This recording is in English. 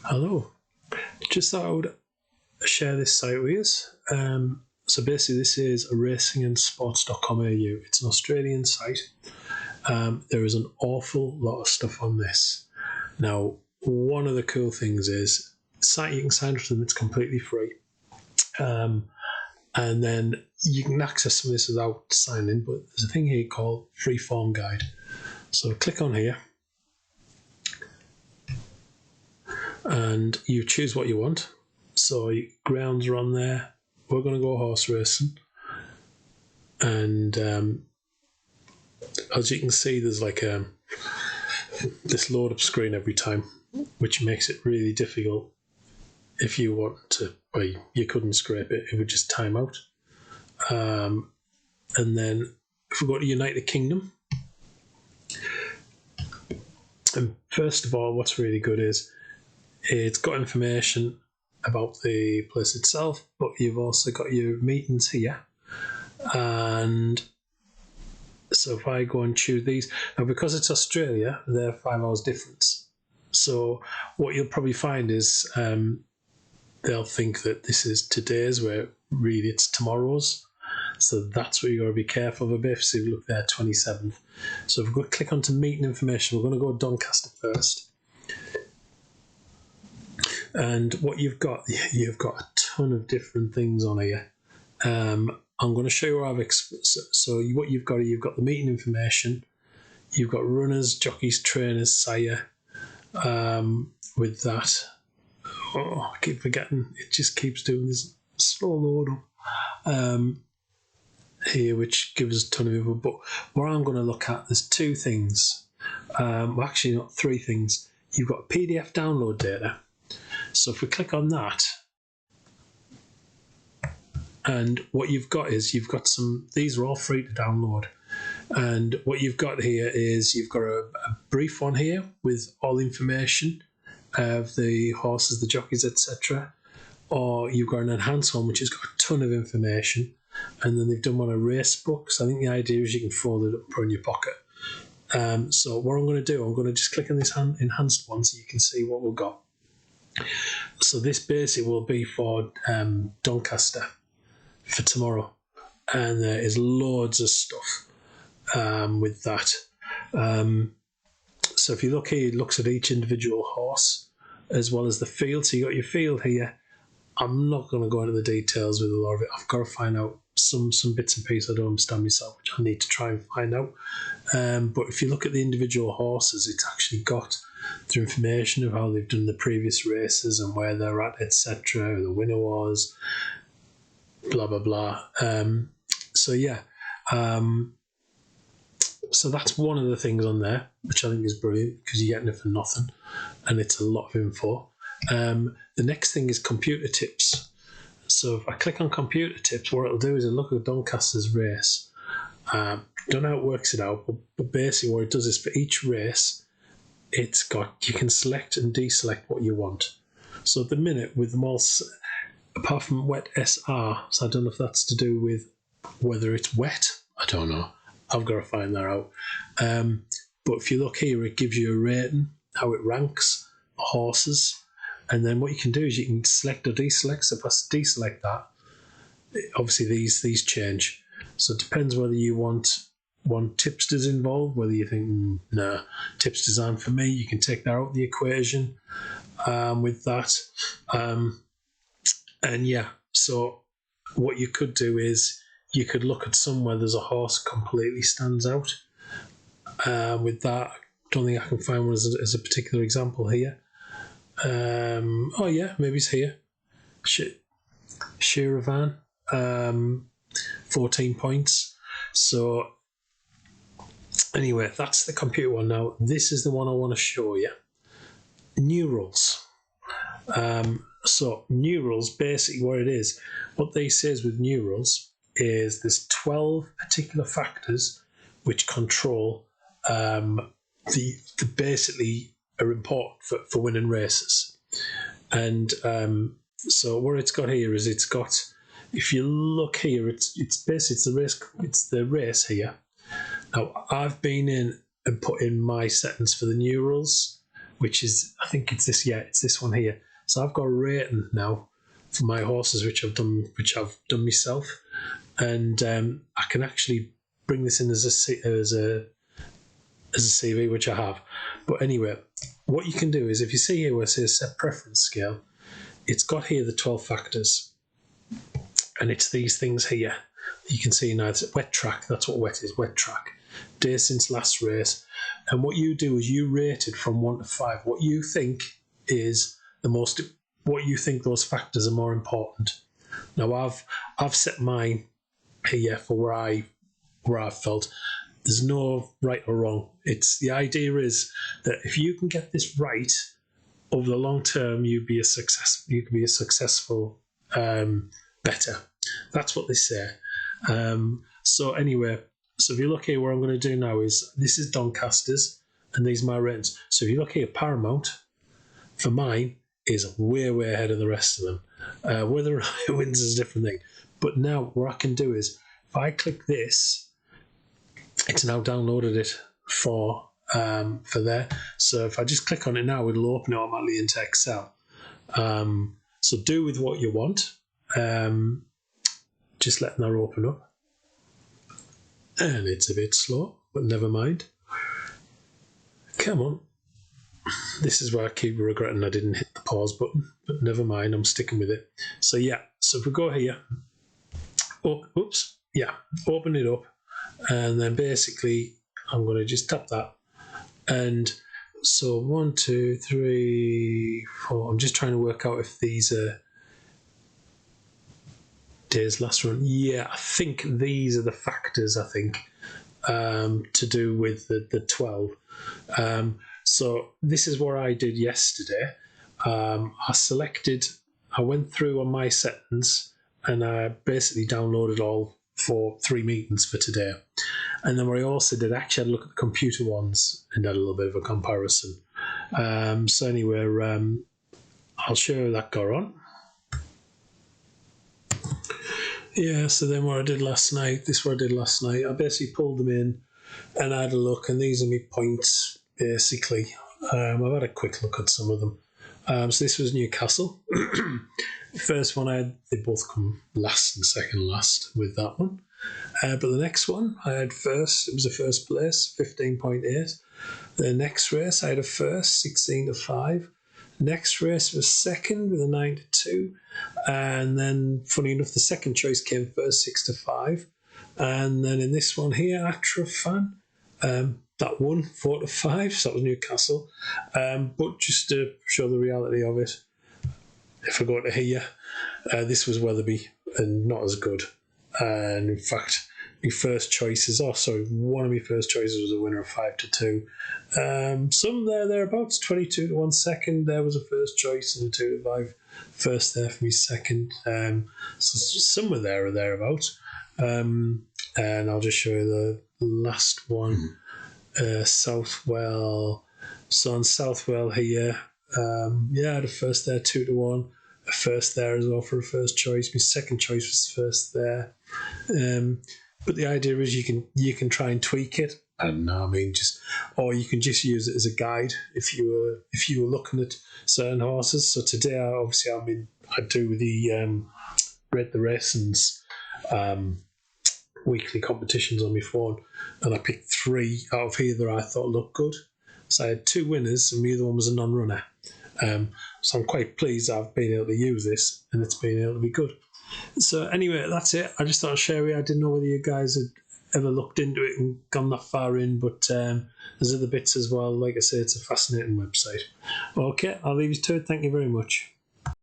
Hello. Just thought I would share this site with you. So basically, this is racingandsports.com.au. It's an Australian site. There is an awful lot of stuff on this. Now, one of the cool things is the site, you can sign up to them. It's completely free. And then you can access some of this without signing, but there's a thing here called Free Form Guide. So click on here and you choose what you want. So grounds are on there. We're going to go horse racing. And as you can see, there's like this load up screen every time, which makes it really difficult if you want to. Well, you couldn't scrape it, it would just time out. And then if we go to United Kingdom, and first of all, what's really good is it's got information about the place itself, but you've also got your meetings here. And so if I go and choose these, now because it's Australia, they're 5 hours difference. So what you'll probably find is they'll think that this is today's, where really it's tomorrow's. So that's where you've got to be careful of a bit. So you look there, 27th. So if we go click onto meeting information, we're going to go Doncaster first. And what you've got a ton of different things on here. I'm going to show you where so what you've got the meeting information. You've got runners, jockeys, trainers, sire. With that, I keep forgetting. It just keeps doing this slow load up. Here, which gives us a ton of info. But what I'm going to look at, there's two things. Well, actually, not three things. You've got PDF download data. So if we click on that, and what you've got is these are all free to download. And what you've got here is you've got a brief one here with all the information of the horses, the jockeys, etc. Or you've got an enhanced one which has got a ton of information. And then they've done one of race books. I think the idea is you can fold it up and put it in your pocket. So what I'm going to do, I'm going to just click on this enhanced one so you can see what we've got. So this basically will be for Doncaster for tomorrow. And there is loads of stuff with that. So if you look here, it looks at each individual horse as well as the field. So you got your field here. I'm not going to go into the details with a lot of it. I've got to find out some bits and pieces I don't understand myself, which I need to try and find out. But if you look at the individual horses, it's actually got the information of how they've done the previous races and where they're at, etc. The winner was, blah blah blah. So that's one of the things on there, which I think is brilliant because you're getting it for nothing, and it's a lot of info. The next thing is computer tips. So if I click on computer tips, what it'll do is it'll look at Doncaster's race. Don't know how it works it out, but basically what it does is for each race, you can select and deselect what you want. So at the minute, with them all, apart from wet SR, so I don't know if that's to do with whether it's wet. I don't know. I've got to find that out. But if you look here, it gives you a rating, how it ranks horses. And then what you can do is you can select or deselect. So if I deselect that, obviously these change. So it depends whether you want tipsters involved, whether you think, nah, tipsters aren't for me. You can take that out of the equation with that. So what you could do is you could look at some where there's a horse completely stands out. With that, I don't think I can find one as a particular example here. Maybe it's here. Shiravan, 14 points. So anyway, that's the computer one. Now this is the one I want to show you. New rules. So new rules, basically what it is, what they say is with new rules is there's 12 particular factors which control the basically are important for winning races. And so what it's got here is if you look here, it's the race here. Now I've been in and put in my settings for the new rules, which is, I think it's this, it's this one here. So I've got a rating now for my horses, which I've done myself, and I can actually bring this in as a CV, which I have. But anyway, what you can do is, if you see here where it says set preference scale, it's got here the 12 factors, and it's these things here. You can see now it's wet track. That's what wet is, wet track. Day since last race. And what you do is you rate it from 1 to 5. What you think is what you think those factors are more important. Now I've set mine here for where I felt. There's no right or wrong. It's the idea is that if you can get this right over the long term, you can be a successful better. That's what they say. So anyway, so if you look here, what I'm going to do now is, this is Doncaster's and these are my ratings. So if you look here, Paramount for mine is way ahead of the rest of them. Whether it wins is a different thing. But now what I can do is, if I click this, it's now downloaded it for there. So if I just click on it now, it'll open it automatically into Excel. So do with what you want. Just letting that open up. And it's a bit slow, but never mind. Come on. This is where I keep regretting I didn't hit the pause button, but never mind, I'm sticking with it. So yeah, so if we go here, open it up, and then basically I'm going to just tap that. And so 1, 2, 3, 4, I'm just trying to work out if these are days last run. Yeah, I think these are the factors, I think, to do with the 12. So this is what I did yesterday. I went through on my settings and I basically downloaded all for 3 meetings for today. And then what I also did, actually, I looked at the computer ones and did a little bit of a comparison. So anyway, I'll show you that go on. Yeah, so then what I did last night, I basically pulled them in and I had a look, and these are my points, basically. I've had a quick look at some of them. So this was Newcastle. The first one they both come last and second last with that one. But the next one I had first, it was a first place, 15.8. The next race I had a first, 16 to 5. Next race was second with a 9 to 2. And then, funny enough, the second choice came first, 6 to 5. And then in this one here, Atrafan, that won 4 to 5, so that was Newcastle. But just to show the reality of it, if I go to here, this was Wetherby and not as good. And in fact, my first choices, one of my first choices was a winner of 5 to 2. Some thereabouts, 22 to 1 second. There was a first choice and a 2 to 5 first there for me second. So somewhere there or thereabouts. And I'll just show you the last one. Southwell. So on Southwell here, I had a first there, 2 to 1. A first there as well for a first choice. My second choice was first there. But the idea is you can try and tweak it. I don't know, or you can just use it as a guide if you were looking at certain horses. So today, I do the Rate the Racing's weekly competitions on my phone, and I picked 3 out of here that I thought looked good. So I had 2 winners, and the other one was a non-runner. So I'm quite pleased I've been able to use this, and it's been able to be good. So anyway, that's it. I just thought I'd share with you. I didn't know whether you guys had ever looked into it and gone that far in, but there's other bits as well. Like I say, it's a fascinating website. Okay, I'll leave you to it. Thank you very much.